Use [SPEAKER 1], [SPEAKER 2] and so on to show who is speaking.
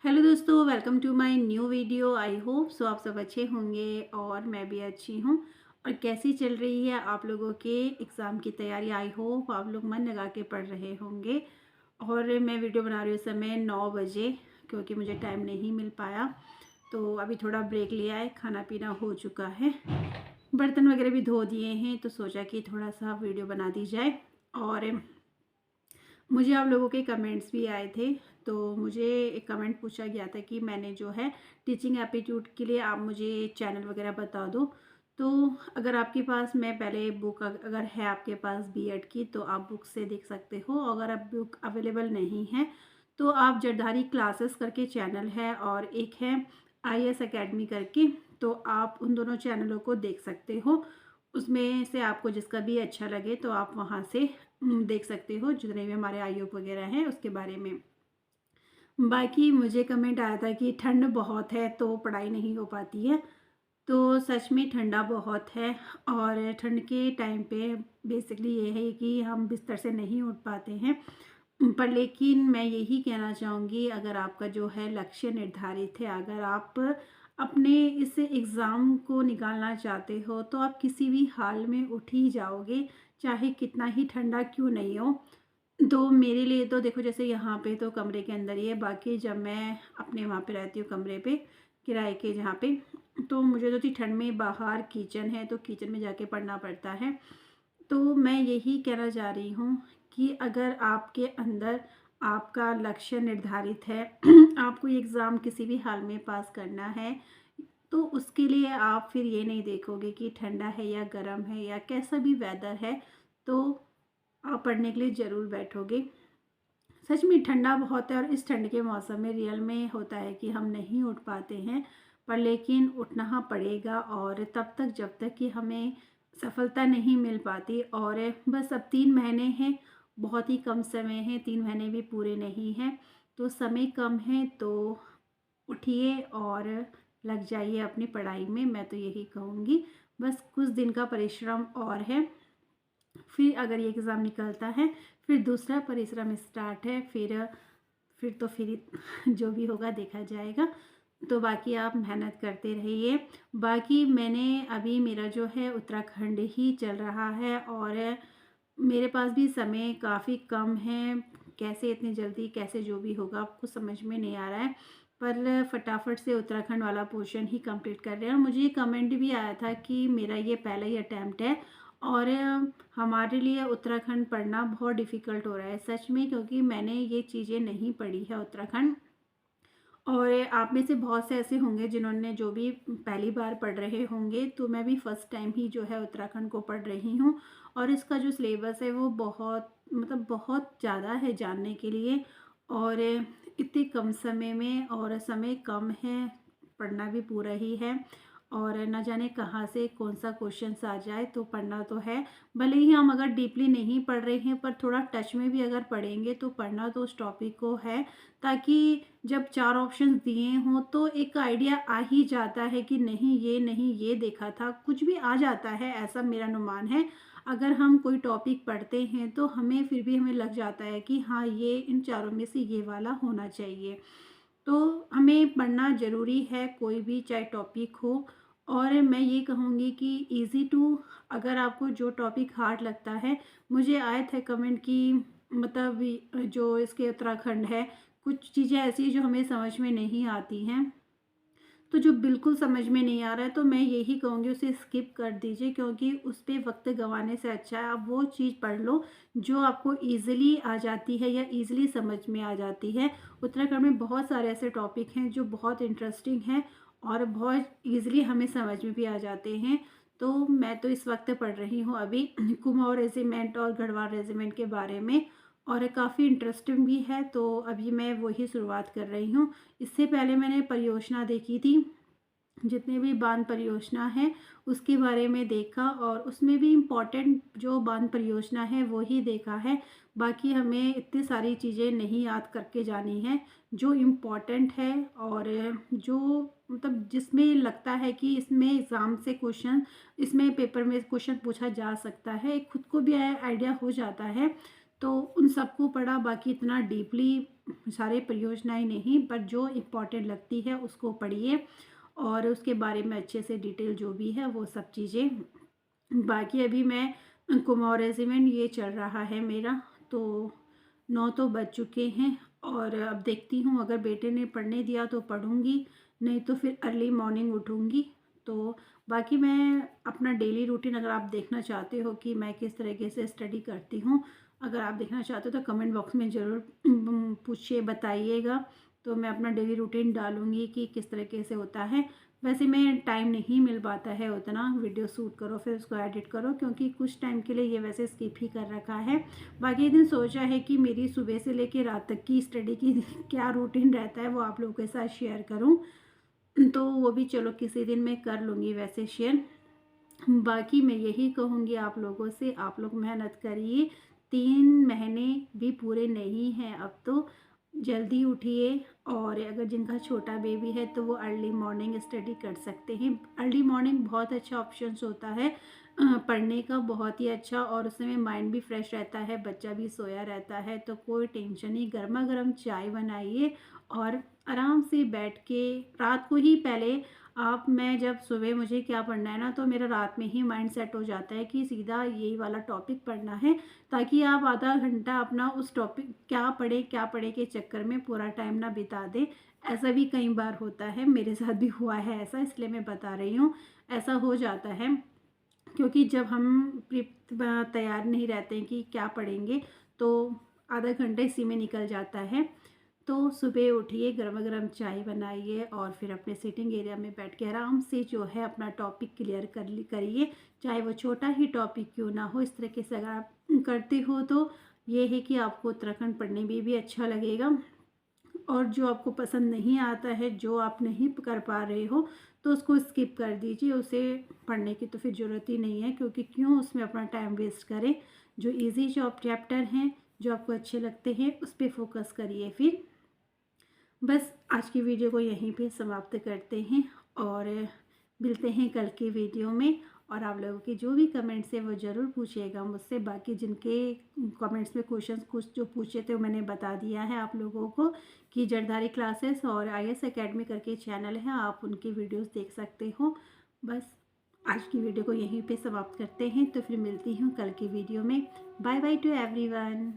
[SPEAKER 1] Hello दोस्तों, welcome to my new video. I hope so आप सब अच्छे होंगे और मैं भी अच्छी हूँ। और कैसी चल रही है आप लोगों के एग्ज़ाम की तैयारी? आई होप आप लोग मन लगा के पढ़ रहे होंगे। और मैं वीडियो बना रही हूँ इस समय 9 बजे, क्योंकि मुझे टाइम नहीं मिल पाया। तो अभी थोड़ा ब्रेक लिया है, खाना पीना हो चुका है, बर्तन वगैरह भी धो दिए हैं, तो सोचा कि थोड़ा सा वीडियो बना दी जाए। और मुझे आप लोगों के कमेंट्स भी आए थे। तो मुझे एक कमेंट पूछा गया था कि मैंने जो है टीचिंग एप्टीट्यूड के लिए आप मुझे चैनल वगैरह बता दो। तो अगर आपके पास, मैं पहले बुक अगर है आपके पास बीएड की, तो आप बुक से देख सकते हो। अगर अब बुक अवेलेबल नहीं है तो आप जरधारी क्लासेस करके चैनल है और एक है आईएएस एकेडमी करके, तो आप उन दोनों चैनलों को देख सकते हो। उसमें से आपको जिसका भी अच्छा लगे तो आप वहाँ से देख सकते हो, जितने भी हमारे आयोग वगैरह हैं उसके बारे में। बाकी मुझे कमेंट आया था कि ठंड बहुत है तो पढ़ाई नहीं हो पाती है। तो सच में ठंडा बहुत है। और ठंड के टाइम पे बेसिकली ये है कि हम बिस्तर से नहीं उठ पाते हैं। पर लेकिन मैं यही कहना चाहूँगी, अगर आपका जो है लक्ष्य निर्धारित है, अगर आप अपने इस एग्ज़ाम को निकालना चाहते हो, तो आप किसी भी हाल में उठ ही जाओगे, चाहे कितना ही ठंडा क्यों नहीं हो। तो मेरे लिए तो देखो, जैसे यहाँ पे तो कमरे के अंदर ही है, बाकी जब मैं अपने वहाँ पे रहती हूँ कमरे पे, किराए के जहाँ पे, तो मुझे तो ठंड में बाहर किचन है तो किचन में जाके पढ़ना पड़ता है। तो मैं यही कहना चाह रही हूँ कि अगर आपके अंदर आपका लक्ष्य निर्धारित है आपको ये एग्ज़ाम किसी भी हाल में पास करना है, तो उसके लिए आप फिर ये नहीं देखोगे कि ठंडा है या गर्म है या कैसा भी वेदर है, तो आप पढ़ने के लिए ज़रूर बैठोगे। सच में ठंडा बहुत है और इस ठंड के मौसम में रियल में होता है कि हम नहीं उठ पाते हैं, पर लेकिन उठना पड़ेगा। और तब तक जब तक कि हमें सफलता नहीं मिल पाती। और बस अब 3 महीने हैं, बहुत ही कम समय है, 3 महीने भी पूरे नहीं हैं, तो समय कम है। तो उठिए और लग जाइए अपनी पढ़ाई में, मैं तो यही कहूँगी। बस कुछ दिन का परिश्रम और है, फिर अगर ये एग्ज़ाम निकलता है फिर दूसरा परिश्रम स्टार्ट है। फिर जो भी होगा देखा जाएगा। तो बाकी आप मेहनत करते रहिए। बाकी मैंने अभी, मेरा जो है उत्तराखंड ही चल रहा है और मेरे पास भी समय काफ़ी कम है। कैसे इतनी जल्दी, कैसे जो भी होगा आपको समझ में नहीं आ रहा है, पर फटाफट से उत्तराखंड वाला पोर्शन ही कंप्लीट कर रहे हैं। और मुझे ये कमेंट भी आया था कि मेरा ये पहला ही अटैम्प्ट है और हमारे लिए उत्तराखंड पढ़ना बहुत डिफ़िकल्ट हो रहा है सच में, क्योंकि मैंने ये चीज़ें नहीं पढ़ी है उत्तराखंड। और आप में से बहुत से ऐसे होंगे जिन्होंने, जो भी पहली बार पढ़ रहे होंगे, तो मैं भी फर्स्ट टाइम ही जो है उत्तराखंड को पढ़ रही हूँ। और इसका जो सिलेबस है वो बहुत, मतलब बहुत ज़्यादा है जानने के लिए। और इतने कम समय में, और समय कम है, पढ़ना भी पूरा ही है। और न जाने कहाँ से कौन सा क्वेश्चंस आ जाए, तो पढ़ना तो है। भले ही हम अगर डीपली नहीं पढ़ रहे हैं, पर थोड़ा टच में भी अगर पढ़ेंगे तो पढ़ना तो उस टॉपिक को है, ताकि जब 4 ऑप्शंस दिए हों तो एक आइडिया आ ही जाता है कि नहीं ये देखा था, कुछ भी आ जाता है, ऐसा मेरा अनुमान है। अगर हम कोई टॉपिक पढ़ते हैं तो हमें फिर भी हमें लग जाता है कि हाँ, ये इन चारों में से ये वाला होना चाहिए। तो हमें पढ़ना ज़रूरी है, कोई भी चाहे टॉपिक हो। और मैं ये कहूँगी कि ईज़ी टू, अगर आपको जो टॉपिक हार्ड लगता है, मुझे आए थे कमेंट कि मतलब जो इसके उत्तराखंड है, कुछ चीज़ें ऐसी हैं जो हमें समझ में नहीं आती हैं। तो जो बिल्कुल समझ में नहीं आ रहा है, तो मैं यही कहूँगी उसे स्किप कर दीजिए, क्योंकि उस पे वक्त गंवाने से अच्छा है आप वो चीज़ पढ़ लो जो आपको ईज़िली आ जाती है या ईज़िली समझ में आ जाती है। उत्तराखंड में बहुत सारे ऐसे टॉपिक हैं जो बहुत इंटरेस्टिंग हैं और बहुत ईज़िली हमें समझ में भी आ जाते हैं। तो मैं तो इस वक्त पढ़ रही हूँ अभी कुमाऊँ रेजिमेंट और गढ़वाल रेजिमेंट के बारे में, और काफ़ी इंटरेस्टिंग भी है, तो अभी मैं वही शुरुआत कर रही हूँ। इससे पहले मैंने परियोजना देखी थी, जितने भी बांध परियोजना है उसके बारे में देखा, और उसमें भी इम्पॉर्टेंट जो बांध परियोजना है वो ही देखा है। बाकी हमें इतनी सारी चीज़ें नहीं याद करके जानी है, जो इम्पॉर्टेंट है और जो मतलब जिसमें लगता है कि इसमें एग्ज़ाम से क्वेश्चन, इसमें पेपर में क्वेश्चन पूछा जा सकता है, खुद को भी आइडिया हो जाता है, तो उन सबको पढ़ा। बाकी इतना डीपली सारे परियोजनाएं नहीं, पर जो इम्पोर्टेंट लगती है उसको पढ़िए और उसके बारे में अच्छे से डिटेल जो भी है वो सब चीज़ें। बाकी अभी मैं कुमाऊँ रेजिमेंट ये चल रहा है मेरा, तो 9 तो बज चुके हैं और अब देखती हूँ अगर बेटे ने पढ़ने दिया तो पढ़ूँगी, नहीं तो फिर अर्ली मॉर्निंग उठूँगी। तो बाकी मैं अपना डेली रूटीन अगर आप देखना चाहते हो कि मैं किस तरीके से स्टडी करती हूँ, अगर आप देखना चाहते हो तो कमेंट बॉक्स में ज़रूर पूछिए, बताइएगा। तो मैं अपना डेली रूटीन डालूँगी कि किस तरीके से होता है। वैसे मैं टाइम नहीं मिल पाता है उतना, वीडियो शूट करो फिर उसको एडिट करो, क्योंकि कुछ टाइम के लिए ये वैसे स्किप ही कर रखा है। बाकी दिन सोचा है कि मेरी सुबह से लेकर रात तक की स्टडी की क्या रूटीन रहता है वो आप लोगों के साथ शेयर करूं, तो वो भी चलो किसी दिन मैं कर लूँगी वैसे शेयर। बाकी मैं यही कहूँगी आप लोगों से, आप लोग मेहनत करिए, 3 महीने भी पूरे नहीं हैं अब तो, जल्दी उठिए। और अगर जिनका छोटा बेबी है तो वो अर्ली मॉर्निंग स्टडी कर सकते हैं। अर्ली मॉर्निंग बहुत अच्छा ऑप्शंस होता है पढ़ने का, बहुत ही अच्छा, और उस समय माइंड भी फ्रेश रहता है, बच्चा भी सोया रहता है, तो कोई टेंशन नहीं। गर्मा गर्म चाय बनाइए और आराम से बैठ के रात को ही पहले आप, मैं जब सुबह मुझे क्या पढ़ना है ना, तो मेरा रात में ही माइंड सेट हो जाता है कि सीधा यही वाला टॉपिक पढ़ना है, ताकि आप आधा घंटा अपना उस टॉपिक क्या पढ़े के चक्कर में पूरा टाइम ना बिता दें। ऐसा भी कई बार होता है, मेरे साथ भी हुआ है ऐसा, इसलिए मैं बता रही हूँ। ऐसा हो जाता है क्योंकि जब हम तैयार नहीं रहते हैं कि क्या पढ़ेंगे, तो आधा घंटा इसी में निकल जाता है। तो सुबह उठिए, गरम गरम चाय बनाइए और फिर अपने सिटिंग एरिया में बैठ के आराम से जो है अपना टॉपिक क्लियर करिए, चाहे वो छोटा ही टॉपिक क्यों ना हो। इस तरीके से अगर आप करते हो तो ये है कि आपको उत्तराखंड पढ़ने में भी अच्छा लगेगा। और जो आपको पसंद नहीं आता है, जो आप नहीं कर पा रहे हो, तो उसको स्किप कर दीजिए, उसे पढ़ने की तो फिर ज़रूरत ही नहीं है, क्योंकि क्यों उसमें अपना टाइम वेस्ट करें। जो इजी जो आप चैप्टर हैं, जो आपको अच्छे लगते हैं, उस पर फोकस करिए। फिर बस आज की वीडियो को यहीं पे समाप्त करते हैं और मिलते हैं कल की वीडियो में। और आप लोगों के जो भी कमेंट्स हैं वो ज़रूर पूछिएगा मुझसे। बाकी जिनके कमेंट्स में क्वेश्चंस कुछ जो पूछे थे वो मैंने बता दिया है आप लोगों को, कि जरदारी क्लासेस और IAS एकेडमी करके चैनल है, आप उनकी वीडियोस देख सकते हो। बस आज की वीडियो को यहीं पे समाप्त करते हैं, तो फिर मिलती हूँ कल की वीडियो में। Bye bye to everyone.